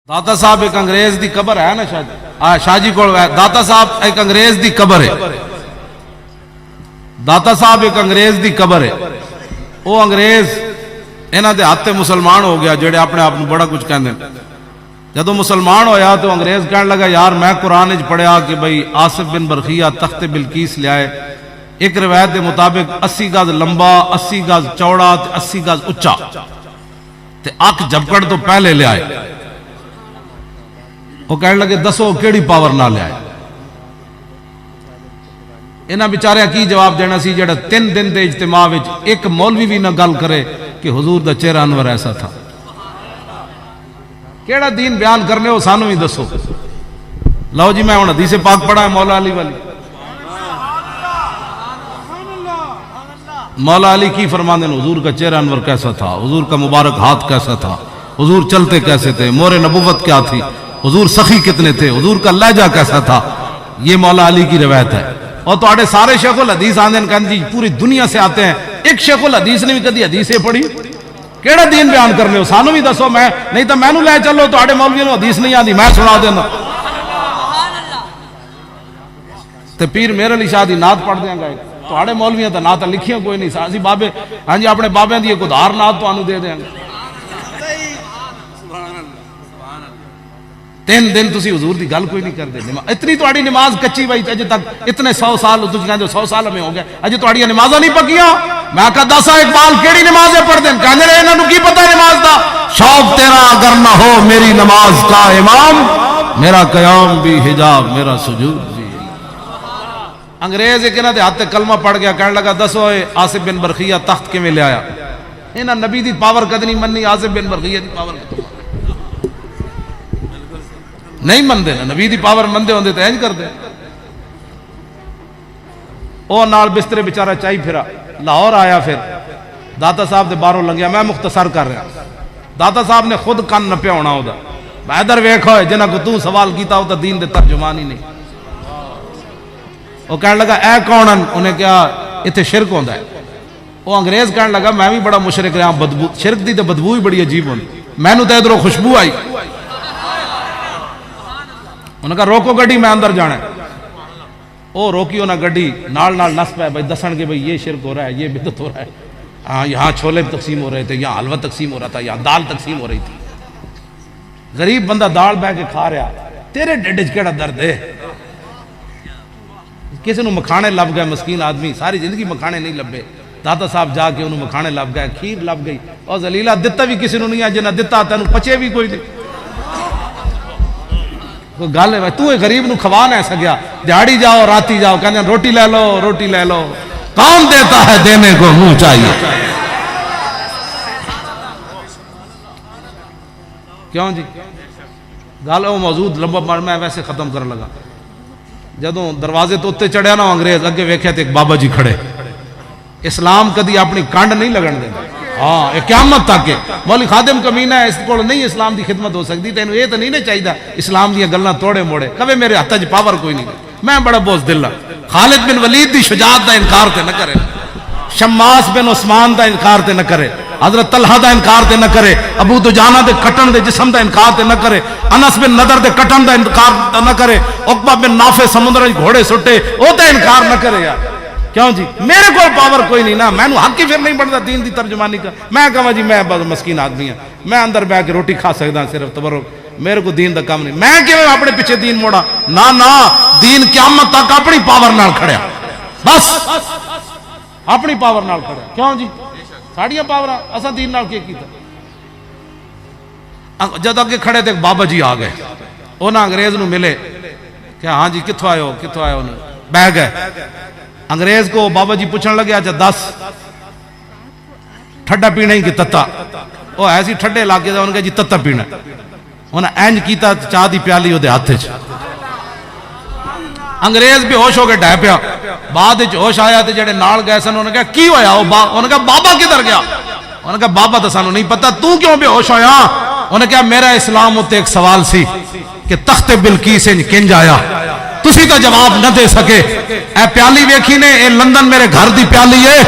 داتا صاحب ایک انگریز دی قبر ہے نا شاہ جی کو داتا صاحب ایک انگریز دی قبر ہے. داتا صاحب ایک انگریز دی قبر ہے. وہ انگریز انہاں دے ہاتھ تے مسلمان ہو گیا جڑے اپنے آپ کو بڑا کچھ کہندے ہیں. جدو مسلمان ہویا تو انگریز کہنے لگا یار میں قرآن وچ پڑھیا کہ بھئی آصف بن برخیہ تخت بلقیس لے آئے. ایک روایت دے مطابق 80 گز لمبا 80 گز چوڑا 80 گز اچا تے اک جھپکڑ تو پہلے لے آئے. وہ کہنے لگے دسو کیڑی پاور نہ لے آئے. انہاں بیچارے کی جواب دینا سی جڑا 3 دن دے اجتماع وچ ایک مولوی بھی نہ گل کرے کہ حضور دا چہرہ انور ایسا تھا. کیڑا دین بیان کرنے ہو سانو ہی دسو. لو جی میں ہن حدیث پاک پڑھا ہے مولا علی والی. مولا علی کی فرماندے ہیں حضور کا چہرہ انور کیسا تھا, حضور کا مبارک ہاتھ کیسا تھا, حضور چلتے کیسے تھے, مور نبوت کیا تھی, حضور سخی کتنے تھے, حضور کا لہجہ کیسا تھا. یہ مولا علی کی روایت ہے. اور تو آڑے سارے شیخ الحدیث آندے ہیں جی پوری دنیا سے آتے ہیں, ایک شیخ الحدیث نے بھی کدی حدیثیں پڑھی. کیڑا دین بیان کرنے ہو سانو بھی دسو. میں نہیں تو مینوں لے چلو تو آڑے مولویوں نوں حدیث نہیں آندی میں سنا دینا. تے پیر میر علی شاہ دی نعت پڑھ دیاں گا. تو آڑے مولویاں تے نعت لکھیاں کوئی نہیں. اسی بابے ہاں جی اپنے بابیاں دی ایک ادھار نعت تانوں دے دیاں گا. 3 دن تسی حضور دی گل کوئی نہیں کردے. اتنی تہاڈی نماز کچی بھائی اجے تک اتنے 100 سال تسی کہندے 100 سال ہمیں ہو گیا اجے تہاڈیاں نمازاں نہیں پکیاں. میں کہا دسا اقبال کیڑی نمازیں پڑھ دیں کہندے نے انہاں نوں کی پتہ نماز دا. شوق تیرا اگر نہ ہو میری نماز کا امام, میرا قیام بھی حجاب میرا سجود بھی. انگریز ایک انہاں دے ہاتھ تے کلمہ پڑھ گیا. کہنے لگا دسو آصف بن برخیہ تخت کیویں لے آیا. انہاں نبی دی پاور کد نہیں مننی, آصف بن برخیہ دی پاور نہیں مندے نا. نبی دی پاور مندے ہوندے تے انج کردے. او نال بسترے بیچارہ چائی پھرا لاہور آیا. پھر داتا صاحب دے باہروں لنگیا. میں مختصر کر رہا. داتا صاحب نے خود کن نپیا ہونا او دا. ادھر ویکھو جنہاں کو تو سوال کیتا او تے دین دے ترجمان ہی نہیں. وہ کہنے لگا اے کون ہیں. انہیں کہا ایتھے شرک ہوندا ہے. وہ انگریز کہنے لگا میں بھی بڑا مشرک رہا. بدبو شرک دی تے بدبو ہی بڑی عجیب ہوندی. مینوں تے ادھروں خوشبو آئی. انہوں نے کہا روکو گڈی میں اندر جانا ہے. او روکی انہوں نے گڈی نال نس پہ بھائی دسن کے بھائی یہ شرک ہو رہا ہے یہ بدعت ہو رہا ہے. ہاں یہاں چھولے تقسیم ہو رہے تھے, یہاں حلوہ تقسیم ہو رہا تھا, یہاں دال تقسیم ہو رہی تھی. غریب بندہ دال بہ کے کھا رہا. تیرے ڈیڈ وچ کیڑا درد ہے. کسی نو مکھانے لب گئے مسکین آدمی ساری زندگی مکھانے نہیں لبے. داتا صاحب جا کے انہوں مکھانے لب گئے, کھیر لب گئی. اور ذلیلہ دتا بھی کسی نو نہیں ہے جنہ دتا تینوں پچے بھی کوئی نہیں. کوئی گل ہے تو غریب نو کھوا نہ سکیا. دیہاڑی جاؤ راتی جاؤ کہتے ہیں روٹی لے لو روٹی لے لو. کون دیتا ہے دینے کو منہ چاہیے. کیوں جی گل وہ موجود لمبا میں ویسے ختم کرنے لگا. جدوں دروازے تو اتنے چڑھیا نا انگریز اگے ویکھیا تے ایک بابا جی کھڑے. اسلام کدی اپنی کانڈ نہیں لگن دیندا. ہاں قیامت تک مولوی خادم کمینہ ہے اس کو نہیں اسلام دی خدمت ہو سکتی. تینوں یہ تو نہیں چاہیے اسلام دیا گلاں توڑے موڑے کبھی میرے ہاتھ وچ پاور کوئی نہیں. میں بڑا بوجھ دل ہاں. خالد بن ولید دی شجاعت دا انکار تے نہ کرے, شماس بن عثمان دا انکار تے نہ کرے, حضرت طلحہ دا انکار تے نہ کرے, ابو دجانہ دے کٹن دے جسم دا انکار تے نہ کرے, انس بن نضر دے کٹن دا انکار نہ کرے, عقبہ بن نافع سمندر وچ گھوڑے سٹے او تے انکار نہ کرے. یار کیوں جی میرے کو پاور کوئی نہیں نا. میں حق ہی پھر نہیں بنتا دین دی ترجمانی کا. میں کہاں جی میں بس مسکین آدمی ہوں, میں اندر بیٹھ کے روٹی کھا سکتا صرف تبرک. میرے کو دین دا کام نہیں. میں کیوں اپنے پیچھے دین موڑا نہ دین قیامت تک اپنی پاور نال کھڑیا. بس اپنی پاور نال کھڑیا. کیوں جی ساڑیاں پاوراں اساں دین نال کی کیتا. جد اگے کھڑے تے بابا جی آ گئے. انہاں انگریز نو ملے کہ ہاں جی کتھوں آئے ہو کتھوں آئے ہو. بہ گئے. انگریز کو بابا جی پوچھنے لگے اچھا دس ٹھڈا پینا ہی کہ تتا. وہ ایسی ٹھڈے علاقے دا انہوں نے کہا جی تتا پینا. انہوں نے اینج کیتا چاہ دی پیالی وہ دے ہاتھ چ. انگریز بھی ہوش ہو کے ڈہ پیا. بعد وچ ہوش آیا تے جڑے نال گئے سن انہوں نے کہا کی ہویا. انہوں نے کہا بابا کدھر گیا. انہوں نے کہا بابا تو سانو نہیں پتا تو کیوں بے ہوش ہویا. انہوں نے کہا میرا اسلام تے ایک سوال سی کہ تخت بلقیس کنج آیا. تسی تو جواب نہ دے سکے. اے پیالی ویکھی نے اے لندن میرے گھر دی پیالی ہے.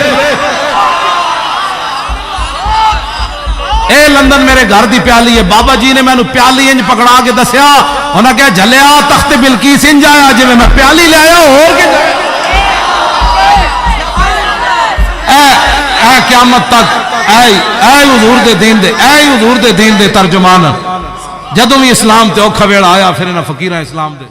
اے لندن میرے گھر دی پیالی ہے، بابا جی نے مینوں پیالی انج پکڑا کے دسیا، انہاں کہا جھلیا تخت بلقیس انج آیا جی میں پیالی لے آیا ہو کے اے قیامت تک اے حضور دے دین دے، اے حضور دے دین دے ترجمان، جدوں بھی اسلام تے اوکھا ویڑا آیا پھر انہاں فقیراں اسلام دے